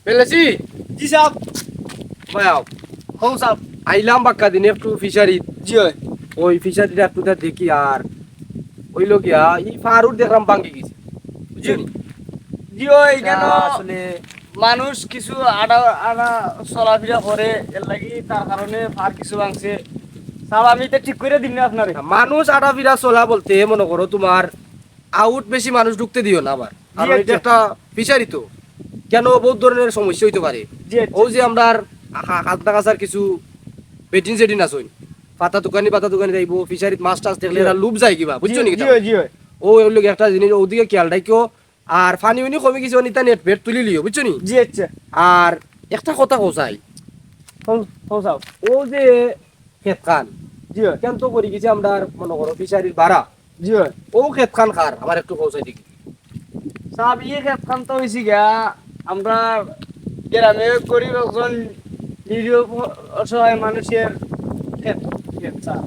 পেলেছি জি সাহেব। ভাইও হো সাহেব। আইলাম বাক্কা দিনে একটু ফিশারি জি হয়। ওই ফিশারিটা একটু তা দেখি আর ওইলো গিয়া ই ফারুট দেখলাম ভাঙ্গি গেছে জি বুঝছো নি জি হয় কেন আসলে মানুষ কিছু আড়া আড়া চলাফেরা করে এর লাগি তার কারণে আর কিছু ভাঙছে। সাহেব আমি তো ঠিক করে দিন না আপনারে। মানুষ আটাফিরা চলা বলতে মনে করো তোমার আউট বেশি মানুষ ঢুকতে দিও না আবার কারণ এটা আচ্ছা। একটা ফিশারি তো কেন বহুত ধরনের সমস্যা হইতে পারে জি আচ্ছা। ও যে আমরা হাতনা কাছার কিছু বেটিন সেটিন আসুন পাতা দোকানি যাইবো ফিশারিত মাছ টাছ দেখলে এরা লুপ যায় কিবা বুঝছো নি জি হয় জি হয়। ও ওই একটা জিনিস ওদিকে খেয়াল রাখিও আর ফানি উনি কমে গেছে অনিতা নেট পেট তুলি লিও বুঝছো নি জি আচ্ছা। আর একটা কথা কোসাই হো হো সাহেব। ও যে ক্ষেত খান জি হয় কেন তো করি গেছে আমরা মনে করো ফিশারির ভাড়া জি হয়। ও ক্ষেত খান খার আমার একটু কোসাই দেখি সাহেব ইয়ে ক্ষেত খান তো হয়েছি গা আমরা গ্রামে গরিব একজন নিরীহ অসহায় মানুষের ক্ষেত ক্ষেত সাহেব।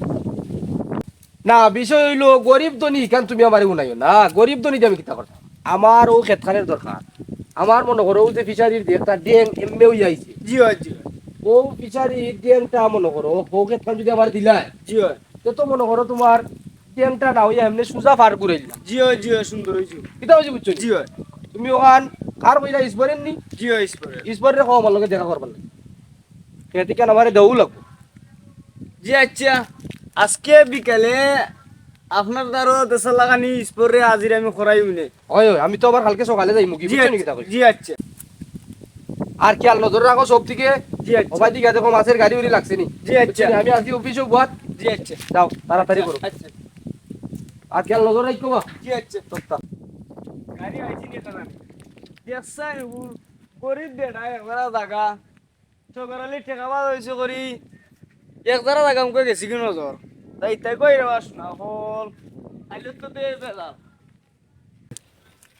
না বিষয় হইলো গরিব ধনী কেন তুমি আমার উনাইও না গরিব ধনী দিয়ে আমি কিতা করতাম আমার ও ক্ষেত খানের দরকার আমার মনে করো ও যে ফিশারির যে একটা ড্যাং এমবেও আইছে জি হয় জি হয়। ও ফিশারির ড্যাংটা মনে করো ও ক্ষেত খান যদি আমার দিলাই জি হয় তো মনে করো তোমার ড্যাংটা না হইয়া এমনি সুজা পার করে দিলাম জি হয় জি হয় সুন্দর হয়েছে। কিতা হয়েছে বুঝছো নি? জি হয় তুমি ওখান কার কইলা ইসবরেন নি জি হয় স্পরে। ইসবরের খাওয়া আমার লগে দেখা করবার লাগে খেতে কেন আমারে দেউ লাগবো জি আচ্ছা আজকে বিকালে আপনার দ্বারা দেশাল লাগানি স্পরে আজির আমি খরাই উনে। হয় হয় আমি তো আবার কালকে সকালে যাই মুখি জি বুঝছো নি আচ্ছা কিতা কইছি জি আচ্ছা আর খেয়াল নজর রাখো সব দিকে জি আচ্ছা সবাই দিকে দেখো মাছের গাড়ি উড়ি লাগছে নি জি আচ্ছা বুঝছো নি? আমি আজকে অফিসে বাদ জি আচ্ছা যাও তাড়াতাড়ি করো আচ্ছা আর খেয়াল নজর রাখো বা জি আচ্ছা তোরটা গাড়ি আইছি নি তারা দেখছাই গরিব দেড়া একবারে জায়গা সকালে টেকা বাজ হয়েছে করি এক জারা জায়গা মুখে গেছি কি নজর তাই তাই কই রে বাস না হল আইলে তো দে বেলা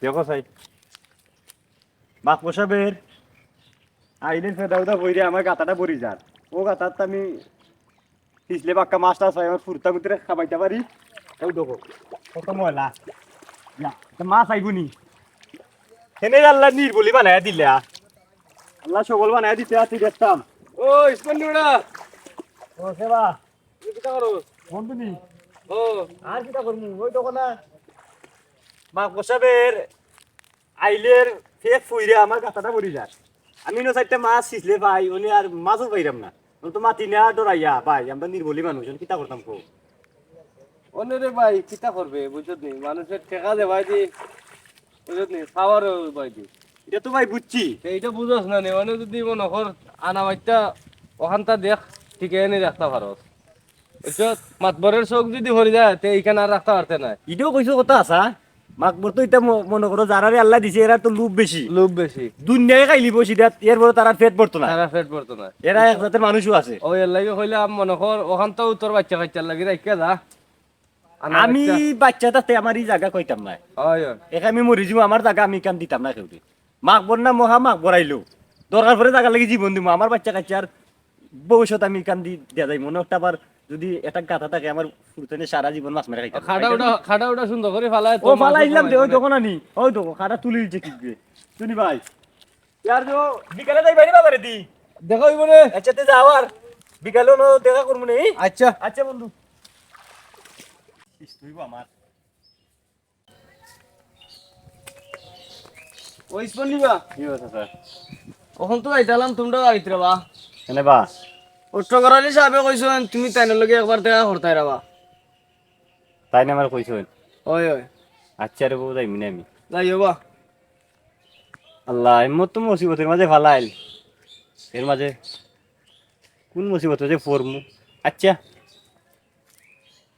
দেখো সাই বাক পোষাবের আইলেন ফেদাউদা বইরে আমার গাতাটা ভরি যার ও গাতার তো আমি পিছলে বাক্কা মাছ টাছ হয় আমার ফুরতা ভিতরে খাবাইতে পারি ওই দেখো কত ময়লা না তো মাছ আইবুনি হেনে আল্লাহ নির্বলি বানায় দিলে আল্লাহ সকল বানায় দিতে আছি দেখতাম ও ইসমানুড়া ও সেবা তুমি কিতা করো বন্ধুনি ও আর কিটা করমু ওই দেখো না বাক পোষাবের আইলের ফেক ফুইরে আমার গাতাটা ভরি যায় আমি নো চারটা মাছ ছিছলে ভাই উনি আর মাছও পাইরাম না তো মাতি না ডরাইয়া ভাই আমরা নির্বলি মানুষ কিতা করতাম কো অন্যরে ভাই কিতা করবে বুঝছো নি মানুষের ঠেকা দে ভাই দি বুঝছো নি খাওয়ার ভাই দি এটা তো ভাই বুঝছি এইটা বুঝোস না নি মানে যদি মনে কর আনা বাইটা ওখানটা দেখ ঠিক এনে রাখতে পারো বুঝছো মাতবরের চোখ যদি ভরি যায় তে এইখানে আর রাখতে পারতে না এটাও কইছো কথা আসা মাকবর তো এটা মনে করো যারারে আল্লাহ দিছে এরা তো লোভ বেশি লোভ বেশি দুনিয়ায় খাইলি বসি দেয় এরপরে তারা পেট পড়তো না সারা ফেট পড়তো না এরা এক জাতের মানুষও আছে ওই এর লাগে কইলাম মনে কর ওখান তো তোর বাচ্চা কাচ্চার লাগি রাখিয়া যা আমি বাচ্চা তাতে আমার এই জায়গা কইতাম না হয় হয় এখানে আমি মরি যাবো আমার জায়গা আমি কাম দিতাম না কেউকে মাকবর না মহা মাকবর আইলো দরকার পরে জায়গা লাগি জীবন দিব আমার বাচ্চা কাচ্চার ভবিষ্যৎ আমি কাম দি দেয়া যাই মনে একটা আবার যদি একটা গাথা থাকে আমার ফুরতেনে সারা জীবন মাছ মেরে খাইতাম খাটা ওটা সুন্দর করে ফালায় ও ফালাইলাম দে ওই দোকান আনি ওই দোকান খাটা তুলি দিচ্ছে কিনবে শুনি ভাই ইয়ার যো বিকালে যাই বাড়ি বাজারে দি দেখো ইবনে আচ্ছা তে যাও আর বিকালে নো দেখা করবো নি আচ্ছা আচ্ছা বন্ধু তুই আমার ওই স্পন্দিবা কি হচ্ছে স্যার ওখান তো যাইতালাম তোমরাও আইতে রাবা এনে বা অষ্ট করালি সাহেবে কইছেন তুমি তাইনের লগে একবার দেখা করতাই রাবা তাই না আমার কইছেন ওই ওই আচ্ছা রে বউ যাইমি না আমি যাইও বা আল্লাহ এমন তো মুসিবতের মাঝে ফালাইল এর মাঝে কোন মুসিবত যে পড়মু আচ্ছা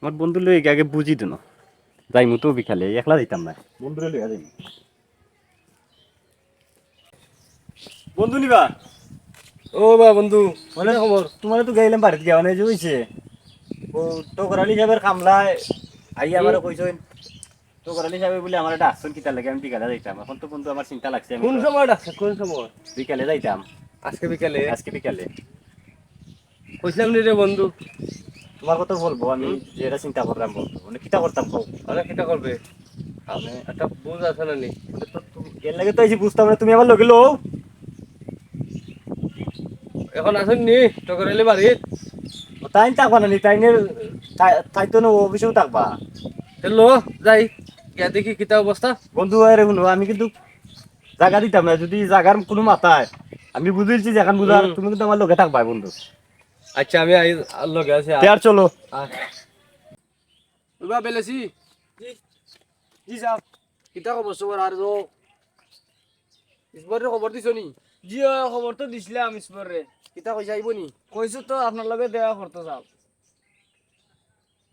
আমার বন্ধু লই আগে বুঝি তো না যাইমু তো বিকালে একলা যাইতাম না বন্ধুরে লইয়া যাইমু বন্ধু নিবা ও বা বন্ধু মানে খবর তোমার তো গাইলাম বাড়িতে যাওয়া নাই যে হইছে ও তো করালি সাহেবের কামলায় আই আমার কইছেন তো করালি সাহেব বলে আমার ডাকছেন কিতা লাগে আমি বিকালে যাইতাম এখন তো বন্ধু আমার চিন্তা লাগছে আমি কোন সময় ডাকছে কোন সময় বিকালে যাইতাম আজকে বিকালে আজকে বিকালে কইছিলাম নি রে বন্ধু তোমার কথা বলবো আমি যেটা চিন্তা করলাম বলবো মানে কিতা করতাম কও অনেক কিটা করবে আমি একটা বুঝ আছে না নি এর লাগে তো এই বুঝতাম না তুমি আমার লগে লো এখন আসুন নি টকরালি বাড়িত তাই থাকবা না নি তাইনের তাইতো না অফিসেও থাকবা লো যাই গিয়া দেখি কিতা অবস্থা। বন্ধু আরে শুনো আমি কিন্তু জায়গা দিতাম না যদি জায়গার কোনো মাথায় আমি বুঝেছি যেখান বুঝার তুমি কিন্তু আমার লোকে থাকবা বন্ধু আচ্ছা আমি লগে আছি আর চলো ওবা বেলেছি জি সাহেব কিতা খবর সবর আর তো ইসবরের খবর দিছ নি জি খবর তো দিছিলাম ইসপর রে কিতা কইসা আইব নি কইছো তো আপনার লগে দেওয়া করতো সাহেব।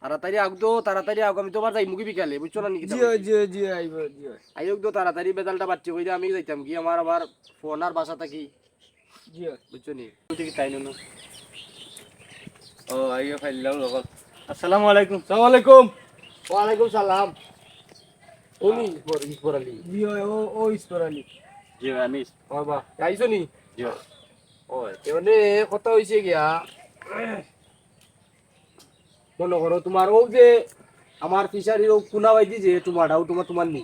তাড়াতাড়ি আগ আমি তোমার যাই মুগি বিকালে বুঝছো না নি কিতা জি কইছি? জি জি আইব জি আইওক তো তাড়াতাড়ি বেদালটা বাচ্চি কইরা আমি যাইতাম কি আমার ফোন আর বাসা থাকি জি বুঝছো নি তাই না ও আইও ফাইলাম লগন। আসসালামু আলাইকুম আসসালামু আলাইকুম। ওয়ালাইকুম সালাম উনি ইসবর আলী জি ও ইসপর আলী। জি আমি বাবা আইছো নি জি ওই এমনি কথা হইছে গিয়া মনে করো তোমার ও যে আমার ফিশারির ও কুনা বাইদি যে তোমার নি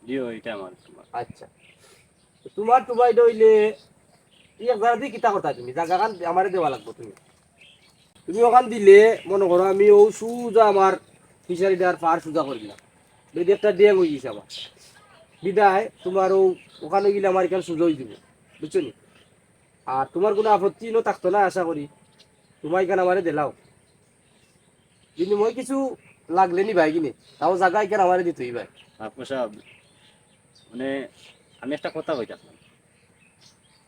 জি এটা আমার আচ্ছা তোমার বাইদ হইলে এক জায়গা দিয়ে কিতা কথা তুমি জায়গা খান আমারে দেওয়া লাগবো তুমি ওখান দিলে মনে করো আমি ও সুজা আমার ফিশারিটার পার সুজা করে দিলাম যদি একটা ড্যাং হয়ে গেছে আমার বিদায় তোমার ওখানে গেলে আমার এখানে সুজা হয়ে দিব বুঝছো নি আর তোমার কোনো আপত্তি থাকতো না আশা করি তোমার এখানে আমারে দিলাও বিনিময় কিছু লাগলে নি ভাই কিনে তাও জায়গা এখানে আমারে দিতই ভাই আপু সাহেব মানে আমি একটা কথা কইতাম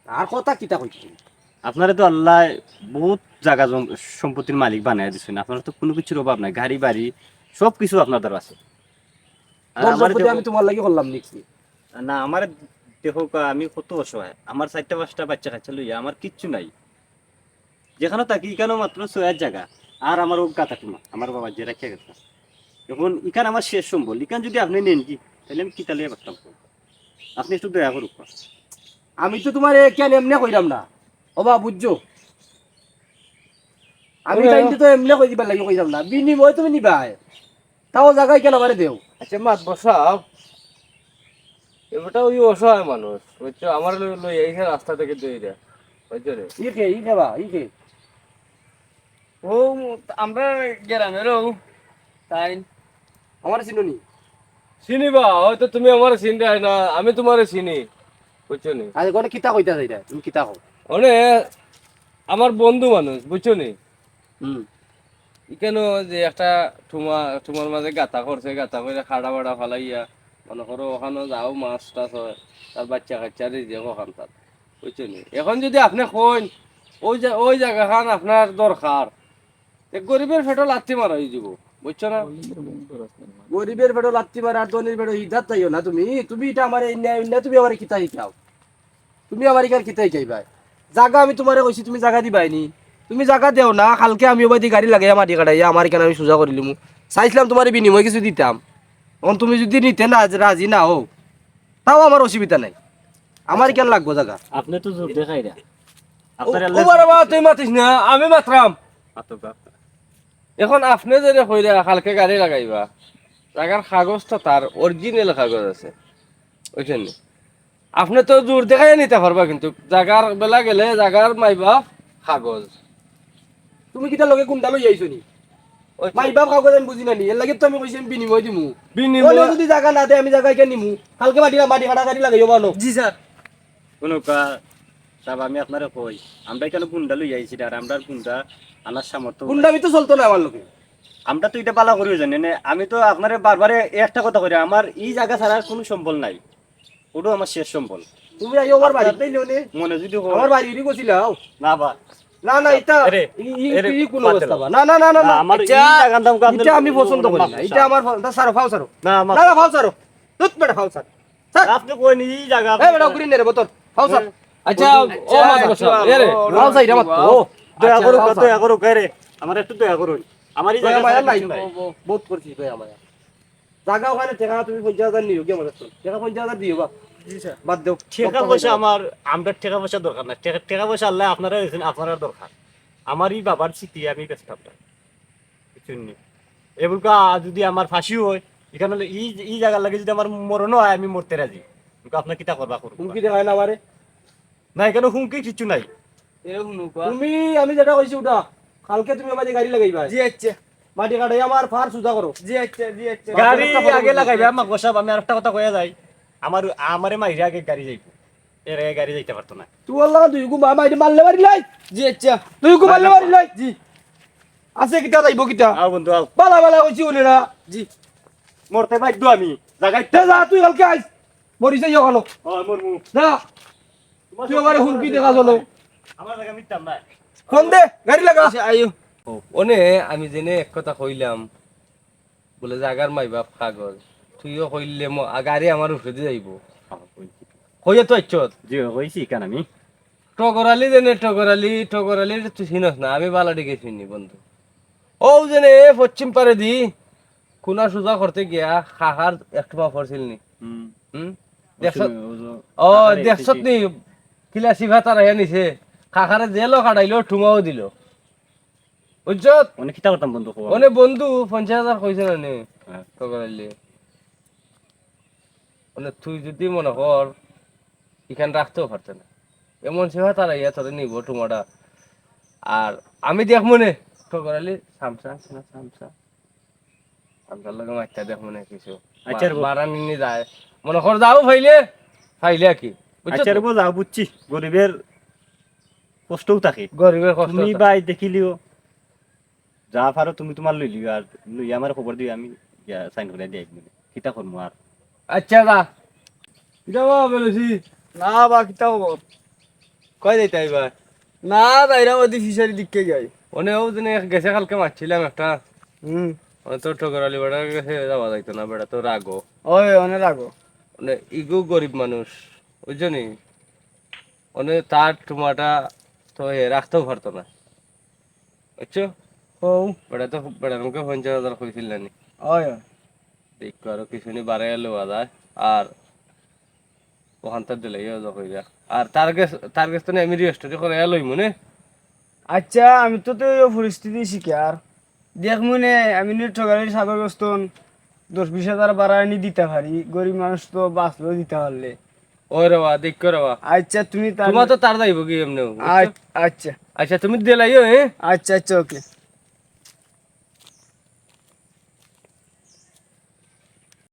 আর কথা কিতা কইছি আপনারা তো আল্লাহ বহুত জায়গা সম্পত্তির মালিক বানায় দিচ্ছেন আপনার তো কোনো কিছুর অভাব নাই গাড়ি বাড়ি সব কিছু আপনাদের আছে আর আমার আমি তোমার লাগি করলাম নিচ্ছি না আমার দেখো আমি কত অসহায় আমার 4টা 5টা বাচ্চা কাচ্চা লইয়া আমার কিচ্ছু নাই যেখানে থাকি এখানেও মাত্র 6 জায়গা আর আমার ও গাতাকুমা আমার বাবা যে রেখে গেছে এখন এখানে আমার শেষ সম্বল এখানে যদি আপনি নেন কি তাহলে আমি কিতা লিয়ে পারতাম আপনি একটু দয়া করুক আমি তো তোমার কেন এমনি কইরাম না অবা বুঝছো আমি টাইমটা তো এমনি কই দিবার লাগি কইরাম না বিনিময় তুমি নিবা তাও জায়গায় কেন আমারে দেও আচ্ছা মাত বসাও এবারটা ওই অসহায় মানুষ বুঝছো আমার লই এইখানে রাস্তা থেকে দই দেয় বুঝছো রে ই খেবা ও আমরা গ্রামের তাই আমার চিনুনি চিনিবা হয়তো তুমি আমার চিনতে না আমি তোমার চিনি বুঝছো নি আজ কোনে কিতা কইতা যাইতা তুমি কিতা কও মানে আমার বন্ধু মানুষ বুঝছো নি হুম এখানে যে একটা তোমার মাঝে গাতা করছে গাতা করে খাড়া বাড়া ফালাইয়া মনে করো ওখানে যাও মাছ টাছ হয় তার বাচ্চা কাচ্চা রিজে ওখান তার বুঝছো নি এখন যদি আপনি কইন ওই জায়গা খান আপনার দরকার গরিবের ফেটো লাথি মারা হয়ে যাব বুঝছো না গরিবের বেড়ো লাত্তি মার আর ধনির বেড়ো ইজাত চাইও না তুমি এটা আমার তুমি আমার কিতা শিখাও তুমি আমার এখানে কিতা শিখাই ভাই জায়গা আমি তোমারে কইছি তুমি জায়গা দিবাই নি তুমি জায়গা দেও না কালকে আমি ওবাই গাড়ি লাগাই মাটি কাটাই আমার এখানে আমি সোজা করিলিম চাইছিলাম তোমার বিনিময় কিছু দিতাম এখন তুমি যদি নিতে না রাজি না হও তাও আমার অসুবিধা নাই আমার কেন লাগবো জায়গা আপনি তো জোর দেখাই না তুই মাতিস না আমি মাত্রাম এখন আপনি যদি কইরা কালকে গাড়ি লাগাইবা জায়গার কাগজ তো তার অরিজিনাল কাগজ আছে বুঝছেন আপনি তো দূর দেখাই নিতে পারবা কিন্তু জায়গার বেলা গেলে জায়গার মাইবা কাগজ তুমি কিতা লগে কোনটা লই আইছো নি মাই বাপ কাগজ আমি বুঝি না নি এর লাগে তো আমি কইছি আমি বিনিময় দিমু বিনিময় যদি জায়গা না দেয় আমি জায়গা কেন নিমু কালকে মাটি কাটা গাড়ি লাগাইও বানো জি স্যার কোনো সাহেব আমি আপনারা কই আমরা এখানে গুন্ডা লই আইছি আর আমরা গুন্ডা আনার সামর্থ্য গুন্ডামি তো চলতো না আমার লোকে আমরা তো এটা পালা করিও জানি না আমি তো আপনার বারবারে একটা কথা করি আমার এই জায়গা ছাড়া আর কোনো সম্বল নাই ওটাও আমার শেষ সম্বল তুমি আইও আমার বাড়ি তাই নে মনে যদি আমার বাড়ি কইছিলাও না বা না না এটা এরে, ই কোন অবস্থা বা না না না না না, আমার এই জায়গার দাম কান্দে এটা আমি পছন্দ করি না এটা আমার সারো ফাও সারো না আমার না না ফাও সারো তুত বেটা ফাও সার স্যার আপনি কই নি এই জায়গা এ বেটা গ্রিন রে বোতল ফাও সার আচ্ছা ও মাত বসা এ রে ফাও সাইড আমার তো দয়া করো আচ্ছা, দয়া করো রে আমার একটু দয়া করুন আমার এই জায়গা মায়া ছাড়া নাই কিছু নাই। বহুত করছি দয়া মায়া জায়গা ওখানে টাকা তুমি 50,000 নিও কি আমার টাকা 50,000 দিও বা জি স্যার বাদ দাও টাকা পয়সা আমার আমরা টাকা পয়সা দরকার না টাকা পয়সা আল্লাহ আপনারা দিয়েছেন আপনারা দরকার আমার এই বাবার স্মৃতি আমি ব্যস্ত আপনার কিছু নেই এগুলো যদি আমার ফাঁসিও হয় এখানে হলে এই জায়গার লাগে যদি আমার মরণও হয় আমি মরতে রাজি আপনার কিতা করবা করুন হুমকি দেখায় না আমারে না এখানে হুমকি কিছু নাই এরকম নৌকা তুমি আমি যেটা কইছি ওটা কালকে তুমি আমাদের গাড়ি লাগাইবা জি আচ্ছা মাটি কাটাই আমার ফার সুজা করো জি আচ্ছা জি আচ্ছা গাড়ি একটা ফটো আগে তুলছি। লাগাইবে মাগো সাহেব, আমি আরেকটা কথা কইয়া যাই, আমারে মাইরে আগে গাড়ি যাইব, এর আগে গাড়ি যাইতে পারতো না। তুই বললা তুই গু মামা এটা মারলে মারি লাই জি আচ্ছা তুই গু মারলে মারি লাই জি আছে কিটা যাইব কিটা আও বন্ধু আও, বালা বালা কইছি উনি না জি মরতে বাধ্য আমি জাগাইতে। তে যা তুই কালকে আইস মরিছে ইয়া গেল ও মরমু, যা তুই আমার হুমকি দেখা চলো আমার জায়গা মিটতাম না। ফোন দে গাড়ি লাগা আচ্ছা আইও ওনে আমি জেনে এক কথা কইলাম বলে জাগার মাই বাপ কাগজ তুইও কইলে গাড়ি আমার উপরে দিয়ে যাইব কইয়া তো ইচ্ছত জি কইছি কেন আমি টগরালি জেনে টগরালি তুই চিনস না আমি বালাডিকে চিনি বন্ধু ও জেনে পশ্চিম পারে দি কোনা সুজা করতে গিয়া খাহার একটু পা পড়ছিল নি হুম দেখছত ও দেখছত নি কিলা সিভা তারা নিছে খাখারে জেলও কাটাইলো ঠুমাও দিল বুঝছত অনেক কিতা করতাম বন্ধু খবর। অনে বন্ধু 50,000 কইছে না নে হ্যাঁ। টগরালি মানে তুই যদি মনে কর এখানে রাখতেও পারতে না এমন সেবা তারা ইয়া তোরে নিব টুমাটা আর আমি দেখ মনে টগরালি সামসা না সামসা সামসার লগে মাইতা দেখ মনে কিছু আচ্ছা রে বউ। বাড়া নিনি যায় মনে কর যাও ফাইলে কি বুঝছো আচ্ছা রে বউ, যাও বুঝছি, গরিবের কষ্টও থাকে, গরিবের কষ্ট তুমি বাই দেখিলিও যা পারো তুমি তোমার লই লিও, আর লই আমার খবর দিও, আমি সাইন করে দিই একদিন কিতা করবো আর। আচ্ছা যা কিটা বলেছি না বা কিতা খবর কয় যাইতে এবার না তাইরা ওদি ফিশারি দিকে যাই অনে ও দিনে গেছে কালকে মারছিলাম একটা হুম অনে তো টগরালি বেড়ার কাছে যাওয়া যাইতো না বেড়া তো রাগো ওই অনেক রাখো মানে ইগো গরিব মানুষ বুঝছো নি মানে তার টুমাটা তো রাখতেও পারতো না বুঝছো ও বেড়া তো বেড়ার মুখে 50,000 কইছিল না নি ওই দেখো আরো কিছু নি বাড়াই লওয়া যায় আর ওখান তার দিলে ইয়ে কইরা আর তার কাছ তো আমি রেস্টুরেন্ট করে লই মনে আচ্ছা আমি তো তো এই পরিস্থিতি শিকার দেখ মনে আমি ঠগালির সাগরগ্রস্ত 10-20 হাজার বাড়ানি দিতে পারি গরিব মানুষ তো বাঁচলেও দিতে পারলে ওই রেবা দেখো রেবা আচ্ছা তুমি তোমার তো তার যাইব কি এমনি আচ্ছা আচ্ছা তুমি দিলাইও হ্যাঁ আচ্ছা আচ্ছা ওকে